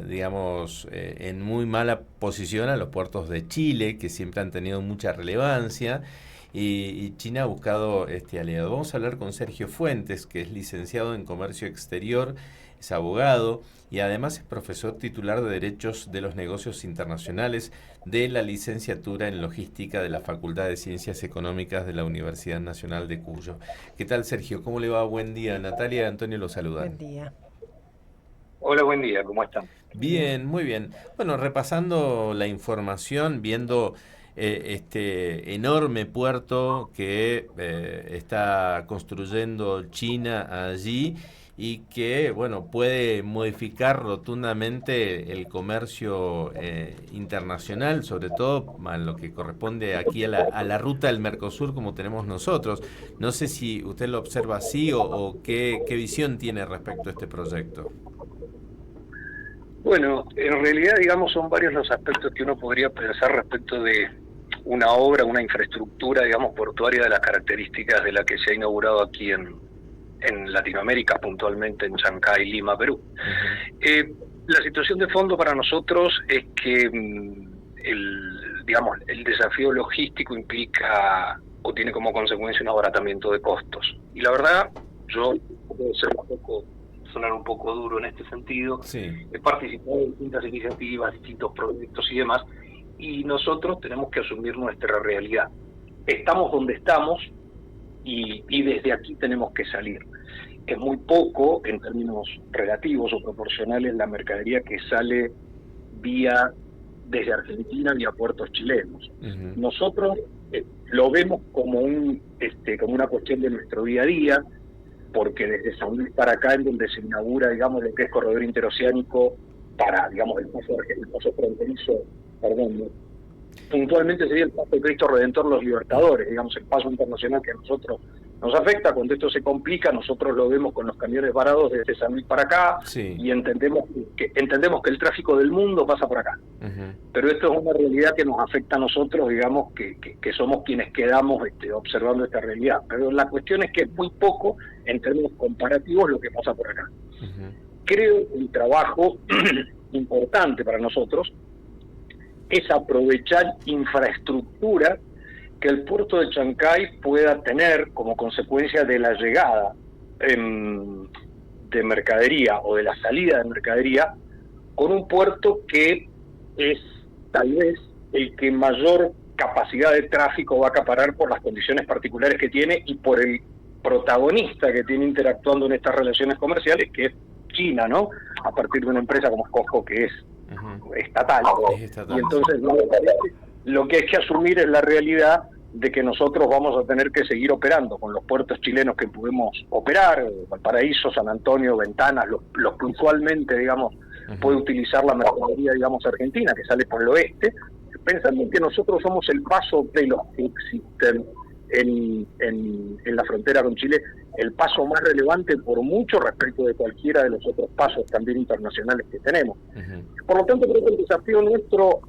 digamos, en muy mala posición a los puertos de Chile, que siempre han tenido mucha relevancia, y China ha buscado este aliado. Vamos a hablar con Sergio Fuentes, que es licenciado en Comercio Exterior, es abogado y además es profesor titular de Derechos de los Negocios Internacionales de la licenciatura en Logística de la Facultad de Ciencias Económicas de la Universidad Nacional de Cuyo. ¿Qué tal, Sergio? ¿Cómo le va? Buen día. Natalia y Antonio lo saludan. Buen día. Hola, buen día, ¿cómo están? Bien. Bien, muy bien. Bueno, repasando la información, viendo este enorme puerto que está construyendo China allí y que, bueno, puede modificar rotundamente el comercio internacional, sobre todo a lo que corresponde aquí a la ruta del Mercosur como tenemos nosotros. No sé si usted lo observa así o qué visión tiene respecto a este proyecto. Bueno, en realidad, digamos, son varios los aspectos que uno podría pensar respecto de una obra, una infraestructura, digamos, portuaria de las características de la que se ha inaugurado aquí en Latinoamérica, puntualmente en Chancay, Lima, Perú. Ujú. La situación de fondo para nosotros es que digamos, el desafío logístico implica o tiene como consecuencia un abaratamiento de costos. Y la verdad, yo puedo sonar un poco duro en este sentido, Sí. he participado en distintas iniciativas, distintos proyectos y demás, y nosotros tenemos que asumir nuestra realidad. Estamos donde estamos y desde aquí tenemos que salir. Es muy poco, en términos relativos o proporcionales, la mercadería que sale vía desde Argentina vía puertos chilenos. Ujú. Nosotros lo vemos como como una cuestión de nuestro día a día, porque desde San Luis para acá, en donde se inaugura, digamos, lo que es corredor interoceánico para, digamos, el paso fronterizo, perdón, puntualmente sería el paso de Cristo Redentor Los Libertadores, digamos, el paso internacional que a nosotros nos afecta. Cuando esto se complica, nosotros lo vemos con los camiones varados desde San Luis para acá Sí. y entendemos que el tráfico del mundo pasa por acá. Ujú. Pero esto es una realidad que nos afecta a nosotros, digamos, que somos quienes quedamos observando esta realidad. Pero la cuestión es que es muy poco, en términos comparativos, lo que pasa por acá. Ujú. Creo que un trabajo importante para nosotros es aprovechar infraestructura que el puerto de Chancay pueda tener como consecuencia de la llegada de mercadería o de la salida de mercadería, con un puerto que es tal vez el que mayor capacidad de tráfico va a acaparar por las condiciones particulares que tiene y por el protagonista que tiene interactuando en estas relaciones comerciales, que es China, ¿no? A partir de una empresa como Costco, que es Ujú. estatal. Es Y estatal, sí. entonces lo que hay que asumir es la realidad de que nosotros vamos a tener que seguir operando con los puertos chilenos que podemos operar, Valparaíso, San Antonio, Ventanas, los que usualmente, digamos, puede Ujú. utilizar la mercadería, digamos, argentina, que sale por el oeste, pensando en que nosotros somos el paso de los que existen en la frontera con Chile, el paso más relevante por mucho respecto de cualquiera de los otros pasos también internacionales que tenemos. Ujú. Por lo tanto, creo que el desafío nuestro,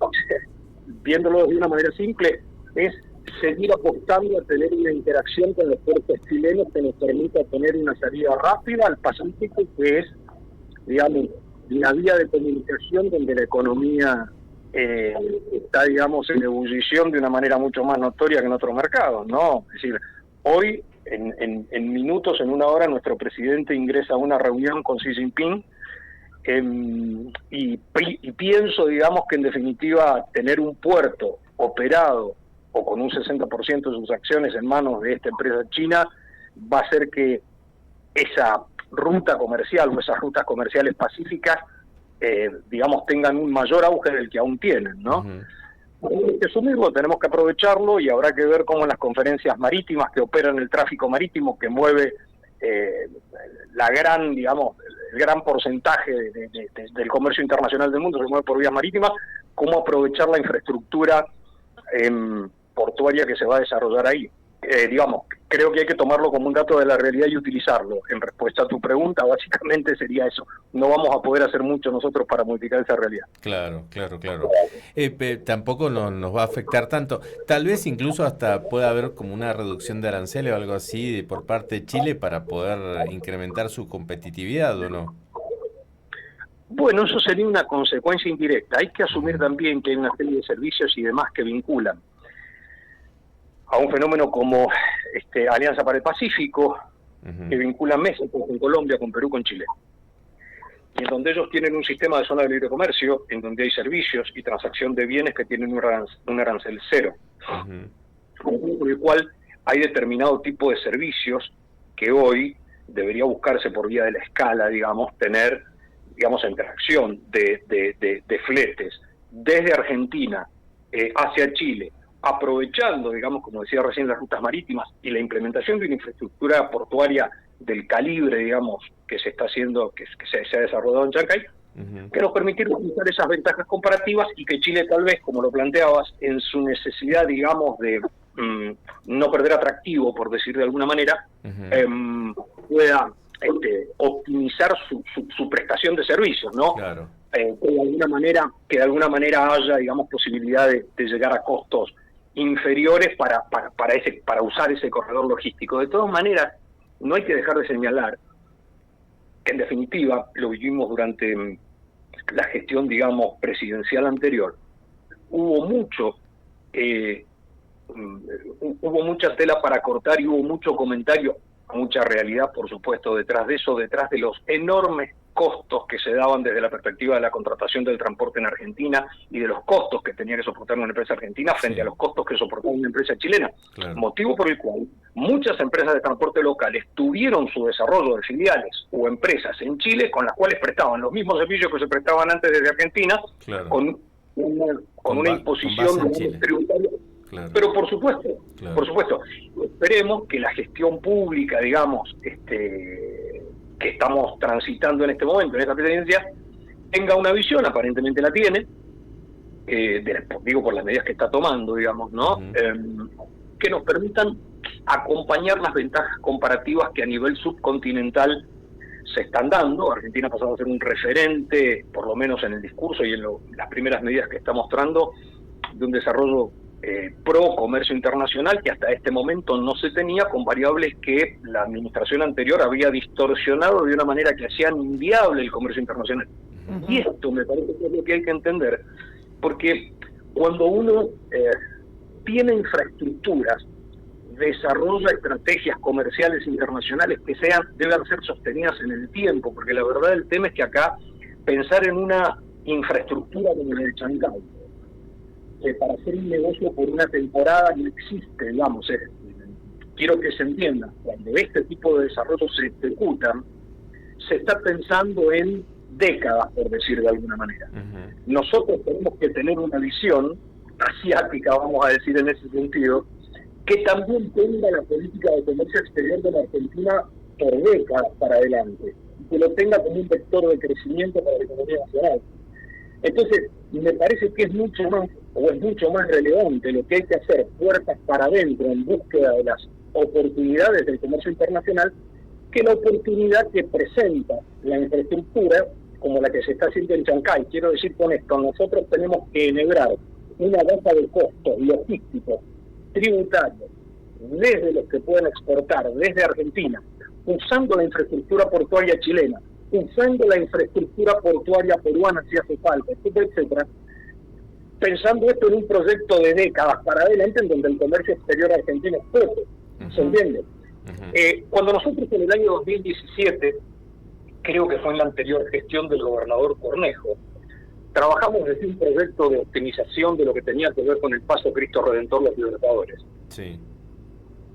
viéndolo de una manera simple, es seguir apostando a tener una interacción con los puertos chilenos que nos permita tener una salida rápida al Pacífico, que es, digamos, la vía de comunicación donde la economía está, digamos, en ebullición de una manera mucho más notoria que en otros mercados, ¿no? Es decir, hoy, en minutos, en una hora, nuestro presidente ingresa a una reunión con Xi Jinping. Y pienso, digamos, que en definitiva tener un puerto operado o con un 60% de sus acciones en manos de esta empresa china va a hacer que esa ruta comercial o esas rutas comerciales pacíficas, digamos, tengan un mayor auge del que aún tienen, ¿no? Ujú. Tenemos que asumirlo, tenemos que aprovecharlo y habrá que ver cómo en las conferencias marítimas que operan el tráfico marítimo, que mueve eh, la gran, digamos, el gran porcentaje del comercio internacional del mundo se mueve por vías marítimas, cómo aprovechar la infraestructura portuaria que se va a desarrollar ahí. Digamos, creo que hay que tomarlo como un dato de la realidad y utilizarlo. En respuesta a tu pregunta, básicamente sería eso. No vamos a poder hacer mucho nosotros para modificar esa realidad. Claro, claro, claro. Tampoco nos va a afectar tanto. Tal vez incluso hasta pueda haber como una reducción de aranceles o algo así por parte de Chile para poder incrementar su competitividad, ¿o no? Bueno, eso sería una consecuencia indirecta. Hay que asumir también que hay una serie de servicios y demás que vinculan a un fenómeno como Alianza para el Pacífico, que vinculan México con Colombia, con Perú, con Chile. Y en donde ellos tienen un sistema de zona de libre comercio, en donde hay servicios y transacción de bienes que tienen un arancel cero. Por el cual hay determinado tipo de servicios que hoy debería buscarse por vía de la escala, digamos, tener, digamos, interacción de fletes desde Argentina hacia Chile, aprovechando, digamos, como decía recién, las rutas marítimas y la implementación de una infraestructura portuaria del calibre, digamos, que se está haciendo, que se ha desarrollado en Chancay, que nos permitieron utilizar esas ventajas comparativas y que Chile tal vez, como lo planteabas, en su necesidad, digamos, de no perder atractivo, por decir de alguna manera, pueda optimizar su prestación de servicios, ¿no? Claro. Que de alguna manera haya, digamos, posibilidad de llegar a costos inferiores para usar ese corredor logístico. De todas maneras, no hay que dejar de señalar que, en definitiva, lo vivimos durante la gestión, digamos, presidencial anterior. Hubo mucha tela para cortar y hubo mucho comentario, mucha realidad, por supuesto, detrás de eso, detrás de los enormes costos que se daban desde la perspectiva de la contratación del transporte en Argentina y de los costos que tenía que soportar una empresa argentina frente a los costos que soportaba una empresa chilena. Claro. Motivo por el cual muchas empresas de transporte locales tuvieron su desarrollo de filiales o empresas en Chile con las cuales prestaban los mismos servicios que se prestaban antes desde Argentina, claro, con una imposición tributaria. Claro. Pero por supuesto, esperemos que la gestión pública, digamos, que estamos transitando en este momento, en esta presidencia, tenga una visión, aparentemente la tiene, digo por las medidas que está tomando, digamos, ¿no? Que nos permitan acompañar las ventajas comparativas que a nivel subcontinental se están dando. Argentina ha pasado a ser un referente, por lo menos en el discurso y en las primeras medidas que está mostrando, de un desarrollo pro comercio internacional que hasta este momento no se tenía, con variables que la administración anterior había distorsionado de una manera que hacían inviable el comercio internacional. Y esto me parece que es lo que hay que entender, porque cuando uno tiene infraestructuras, desarrolla estrategias comerciales internacionales que deben ser sostenidas en el tiempo, porque la verdad del tema es que acá pensar en una infraestructura como la de Chancay, para hacer un negocio por una temporada no existe, digamos. Quiero que se entienda, cuando este tipo de desarrollos se ejecutan, se está pensando en décadas, por decir de alguna manera. Nosotros tenemos que tener una visión asiática, vamos a decir en ese sentido, que también tenga la política de comercio exterior de la Argentina por décadas para adelante, y que lo tenga como un vector de crecimiento para la economía nacional. Entonces, me parece que es mucho más relevante lo que hay que hacer puertas para adentro en búsqueda de las oportunidades del comercio internacional que la oportunidad que presenta la infraestructura como la que se está haciendo en Chancay. Quiero decir con esto, nosotros tenemos que enhebrar una base de costos logísticos, tributarios, desde los que pueden exportar desde Argentina, usando la infraestructura portuaria chilena, usando la infraestructura portuaria peruana si hace falta, etcétera, etcétera, pensando esto en un proyecto de décadas para adelante en donde el comercio exterior argentino es poco, ¿se entiende? Cuando nosotros en el año 2017, creo que fue en la anterior gestión del gobernador Cornejo, trabajamos desde un proyecto de optimización de lo que tenía que ver con el Paso Cristo Redentor Los Libertadores. Sí.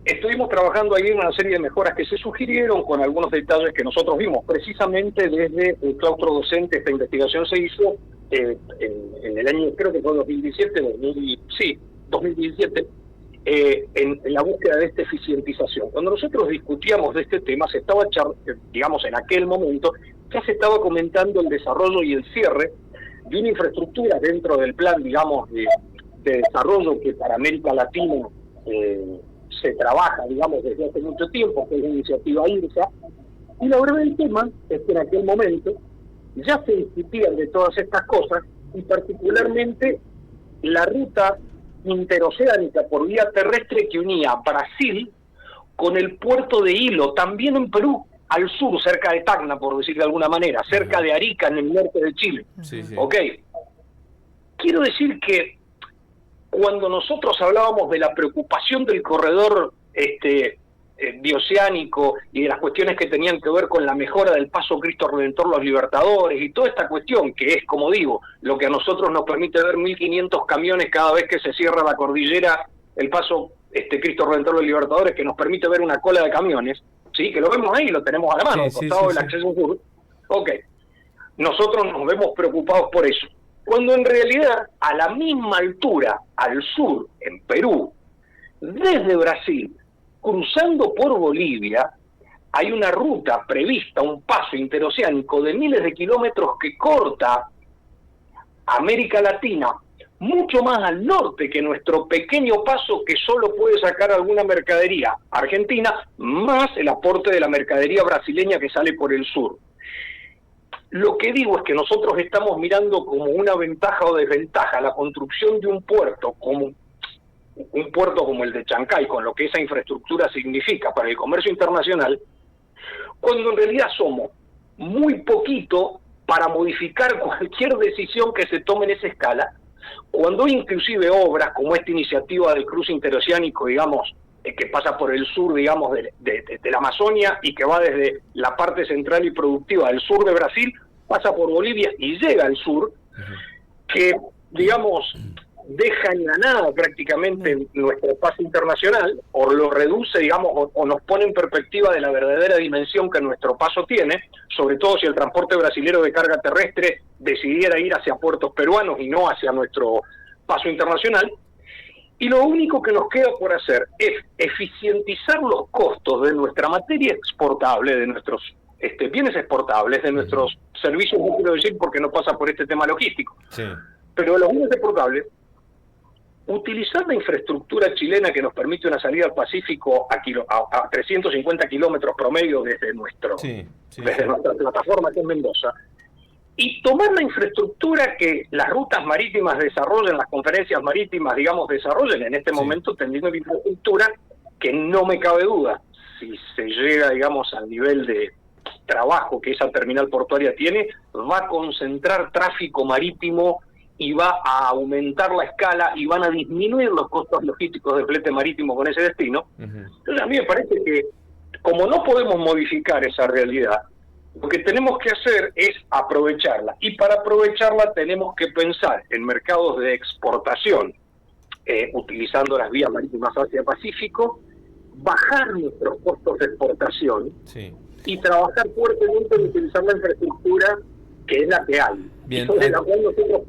Estuvimos trabajando ahí en una serie de mejoras que se sugirieron con algunos detalles que nosotros vimos. Precisamente desde el claustro docente esta investigación se hizo en el año, creo que fue 2017, 2017, en la búsqueda de esta eficientización. Cuando nosotros discutíamos de este tema, se estaba, digamos, en aquel momento, ya se estaba comentando el desarrollo y el cierre de una infraestructura dentro del plan, digamos, de desarrollo que para América Latina se trabaja, digamos, desde hace mucho tiempo, que es la iniciativa IRSA, y la verdad del tema es que en aquel momento ya se discutían de todas estas cosas, y particularmente la ruta interoceánica por vía terrestre que unía Brasil con el puerto de Hilo, también en Perú, al sur, cerca de Tacna, por decir de alguna manera, cerca de Arica, en el norte de Chile. Sí, sí. ¿Ok? Quiero decir que cuando nosotros hablábamos de la preocupación del corredor bioceánico y de las cuestiones que tenían que ver con la mejora del paso Cristo Redentor Los Libertadores y toda esta cuestión que es, como digo, lo que a nosotros nos permite ver 1.500 camiones cada vez que se cierra la cordillera, el paso Cristo Redentor Los Libertadores, que nos permite ver una cola de camiones, ¿sí? Que lo vemos ahí, lo tenemos a la mano, al costado del acceso sur. Ok, nosotros nos vemos preocupados por eso, cuando en realidad a la misma altura, al sur, en Perú, desde Brasil, cruzando por Bolivia, hay una ruta prevista, un paso interoceánico de miles de kilómetros que corta América Latina mucho más al norte que nuestro pequeño paso que solo puede sacar alguna mercadería argentina, más el aporte de la mercadería brasileña que sale por el sur. Lo que digo es que nosotros estamos mirando como una ventaja o desventaja la construcción de un puerto como el de Chancay, con lo que esa infraestructura significa para el comercio internacional, cuando en realidad somos muy poquito para modificar cualquier decisión que se tome en esa escala, cuando inclusive obras como esta iniciativa del cruce interoceánico, digamos, que pasa por el sur, digamos, de la Amazonia y que va desde la parte central y productiva del sur de Brasil, pasa por Bolivia y llega al sur, que, digamos, deja en la nada prácticamente nuestro paso internacional, o lo reduce, digamos, o nos pone en perspectiva de la verdadera dimensión que nuestro paso tiene, sobre todo si el transporte brasilero de carga terrestre decidiera ir hacia puertos peruanos y no hacia nuestro paso internacional. Y lo único que nos queda por hacer es eficientizar los costos de nuestra materia exportable, de nuestros bienes exportables, de nuestros servicios, no quiero decir porque no pasa por este tema logístico, pero de los bienes exportables, utilizar la infraestructura chilena que nos permite una salida al Pacífico a 350 kilómetros promedio desde nuestra plataforma que es Mendoza, y tomar la infraestructura que las rutas marítimas desarrollen, las conferencias marítimas, digamos, desarrollen en este momento, teniendo una infraestructura que no me cabe duda, si se llega, digamos, al nivel de trabajo que esa terminal portuaria tiene, va a concentrar tráfico marítimo y va a aumentar la escala y van a disminuir los costos logísticos del flete marítimo con ese destino. Entonces a mí me parece que, como no podemos modificar esa realidad, lo que tenemos que hacer es aprovecharla. Y para aprovecharla tenemos que pensar en mercados de exportación, utilizando las vías marítimas hacia Pacífico, bajar nuestros costos de exportación y trabajar fuertemente en utilizar la infraestructura que es la que hay. Bien, sobre la cual nosotros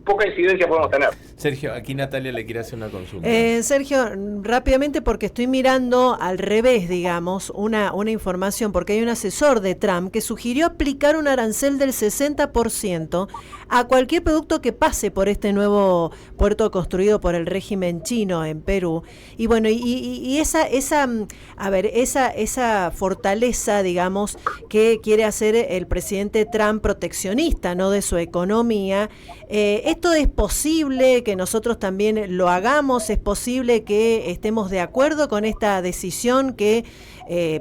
poca incidencia podemos tener. Sergio, aquí Natalia le quiere hacer una consulta. Sergio, rápidamente, porque estoy mirando al revés, digamos, una información, porque hay un asesor de Trump que sugirió aplicar un arancel del 60% a cualquier producto que pase por este nuevo puerto construido por el régimen chino en Perú. Y bueno, y esa fortaleza, digamos, que quiere hacer el presidente Trump proteccionista, ¿no?, de su economía. ¿Esto es posible que nosotros también lo hagamos? ¿Es posible que estemos de acuerdo con esta decisión que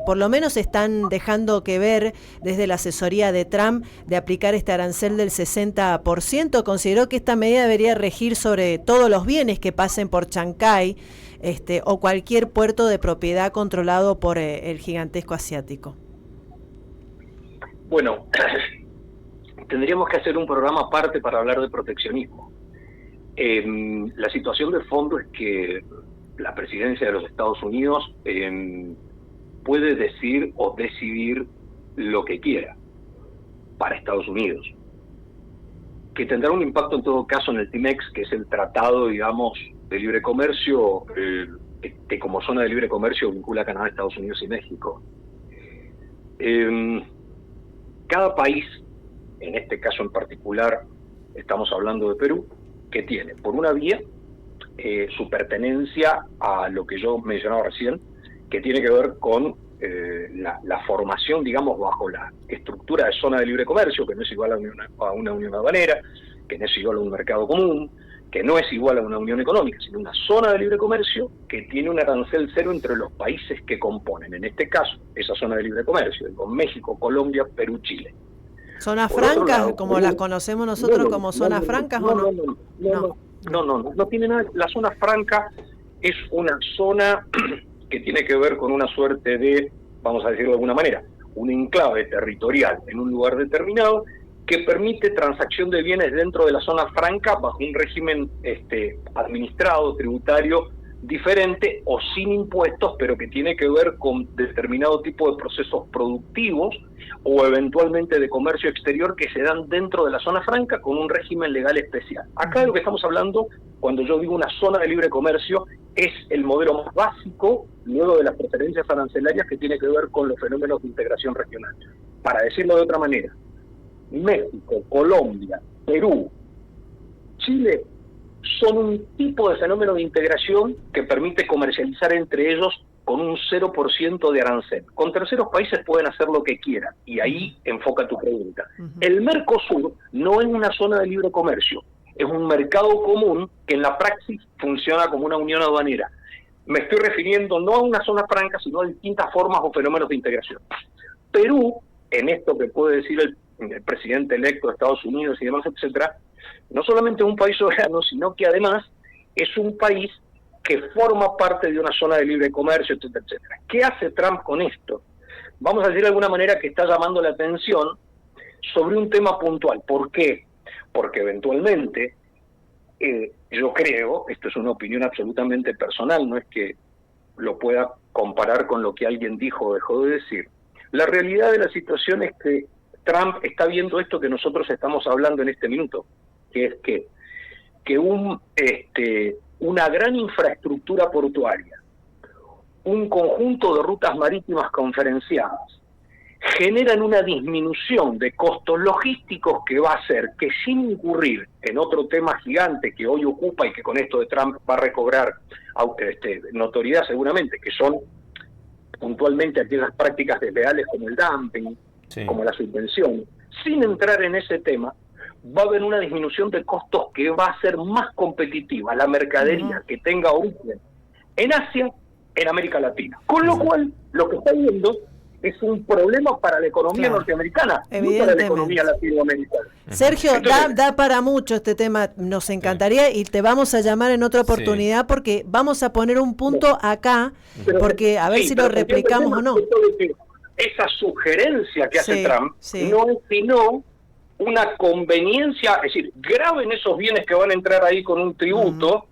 por lo menos están dejando que ver desde la asesoría de Trump de aplicar este arancel del 60%? ¿Consideró que esta medida debería regir sobre todos los bienes que pasen por Chancay o cualquier puerto de propiedad controlado por el gigantesco asiático? Bueno, tendríamos que hacer un programa aparte para hablar de proteccionismo. La situación de fondo es que la presidencia de los Estados Unidos puede decir o decidir lo que quiera para Estados Unidos, que tendrá un impacto en todo caso en el TIMEX, que es el tratado, digamos, de libre comercio, que como zona de libre comercio vincula a Canadá, Estados Unidos y México. Cada país, en este caso en particular, estamos hablando de Perú, que tiene, por una vía, su pertenencia a lo que yo mencionaba recién, que tiene que ver con la formación, digamos, bajo la estructura de zona de libre comercio, que no es igual a una unión aduanera, que no es igual a un mercado común, que no es igual a una unión económica, sino una zona de libre comercio que tiene un arancel cero entre los países que componen, en este caso, esa zona de libre comercio, con México, Colombia, Perú, Chile. ¿Zonas francas, como las conocemos nosotros como zonas francas o no? No tiene nada. La zona franca es una zona que tiene que ver con una suerte de, vamos a decirlo de alguna manera, un enclave territorial en un lugar determinado que permite transacción de bienes dentro de la zona franca bajo un régimen administrado, tributario diferente o sin impuestos, pero que tiene que ver con determinado tipo de procesos productivos o eventualmente de comercio exterior que se dan dentro de la zona franca con un régimen legal especial. Acá de lo que estamos hablando, cuando yo digo una zona de libre comercio, es el modelo más básico, luego de las preferencias arancelarias, que tiene que ver con los fenómenos de integración regional. Para decirlo de otra manera, México, Colombia, Perú, Chile son un tipo de fenómeno de integración que permite comercializar entre ellos con un 0% de arancel. Con terceros países pueden hacer lo que quieran, y ahí enfoca tu pregunta. El Mercosur no es una zona de libre comercio, es un mercado común que en la praxis funciona como una unión aduanera. Me estoy refiriendo no a una zona franca, sino a distintas formas o fenómenos de integración. Perú, en esto que puede decir el presidente electo de Estados Unidos y demás, etcétera, no solamente es un país soberano, sino que además es un país que forma parte de una zona de libre comercio, etcétera, etcétera. ¿Qué hace Trump con esto? Vamos a decir de alguna manera que está llamando la atención sobre un tema puntual. ¿Por qué? Porque eventualmente, yo creo, esto es una opinión absolutamente personal, no es que lo pueda comparar con lo que alguien dijo o dejó de decir. La realidad de la situación es que Trump está viendo esto que nosotros estamos hablando en este minuto, que es que una gran infraestructura portuaria, un conjunto de rutas marítimas conferenciadas, generan una disminución de costos logísticos que va a hacer que, sin incurrir en otro tema gigante que hoy ocupa y que con esto de Trump va a recobrar notoriedad seguramente, que son puntualmente aquellas prácticas desleales como el dumping, sí, como la subvención, sin entrar en ese tema, va a haber una disminución de costos que va a ser más competitiva la mercadería que tenga origen en Asia, en América Latina. Con lo cual, lo que está viendo es un problema para la economía norteamericana, no para la economía latinoamericana. Sergio, entonces, da para mucho este tema, nos encantaría, y te vamos a llamar en otra oportunidad porque vamos a poner un punto acá, porque a ver si lo replicamos o no. Esa sugerencia que hace Trump no es sino una conveniencia, es decir, graben esos bienes que van a entrar ahí con un tributo,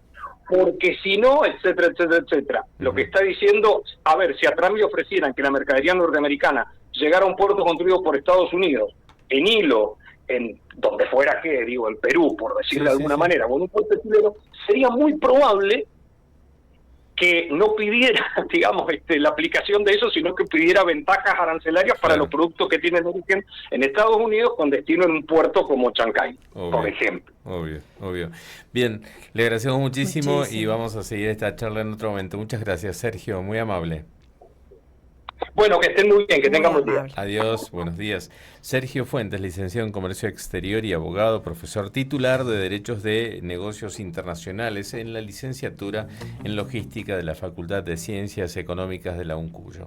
porque si no, etcétera, etcétera, etcétera. Lo que está diciendo, a ver, si a Trump le ofrecieran que la mercadería norteamericana llegara a un puerto construido por Estados Unidos, en Hilo, en donde fuera que, digo, en Perú, por decirlo de alguna manera, con un puerto chileno, sería muy probable que no pidiera, digamos, la aplicación de eso, sino que pidiera ventajas arancelarias para los productos que tienen origen en Estados Unidos con destino en un puerto como Chancay, por ejemplo. Obvio. Bien, le agradecemos muchísimo y vamos a seguir esta charla en otro momento. Muchas gracias, Sergio, muy amable. Bueno, que estén muy bien, que tengan buen día. Adiós, buenos días. Sergio Fuentes, licenciado en Comercio Exterior y abogado, profesor titular de Derechos de Negocios Internacionales en la licenciatura en Logística de la Facultad de Ciencias Económicas de la UNCUYO.